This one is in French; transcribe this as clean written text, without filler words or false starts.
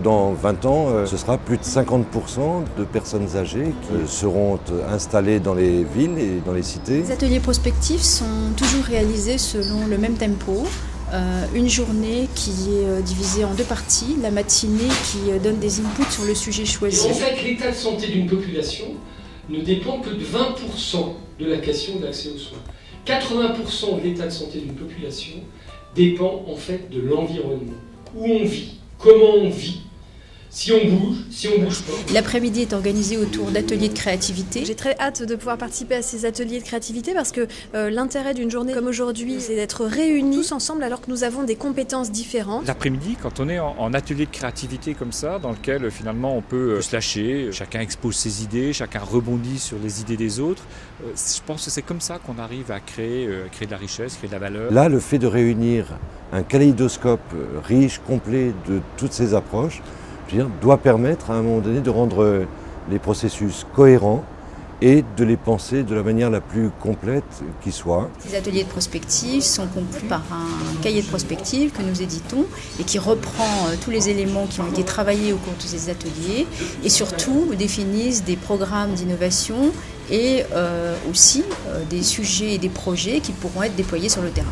dans 20 ans, ce sera plus de 50% de personnes âgées qui seront installées dans les villes et dans les cités. Les ateliers prospectifs sont toujours réalisés selon le même tempo. Une journée qui est divisée en deux parties, la matinée qui donne des inputs sur le sujet choisi. En fait, l'état de santé d'une population ne dépend que de 20% de la question de l'accès aux soins. 80% de l'état de santé d'une population dépend en fait de l'environnement. Où on vit, comment on vit, si on bouge pas. L'après-midi est organisé autour d'ateliers de créativité. J'ai très hâte de pouvoir participer à ces ateliers de créativité parce que l'intérêt d'une journée comme aujourd'hui, c'est d'être réunis tous ensemble alors que nous avons des compétences différentes. L'après-midi, quand on est en atelier de créativité comme ça, dans lequel finalement on peut se lâcher, chacun expose ses idées, chacun rebondit sur les idées des autres, je pense que c'est comme ça qu'on arrive à créer de la richesse, créer de la valeur. Là, le fait de réunir un kaléidoscope riche, complet de toutes ces approches, doit permettre à un moment donné de rendre les processus cohérents et de les penser de la manière la plus complète qui soit. Ces ateliers de prospective sont conclus par un cahier de prospective que nous éditons et qui reprend tous les éléments qui ont été travaillés au cours de ces ateliers et surtout définissent des programmes d'innovation et aussi des sujets et des projets qui pourront être déployés sur le terrain.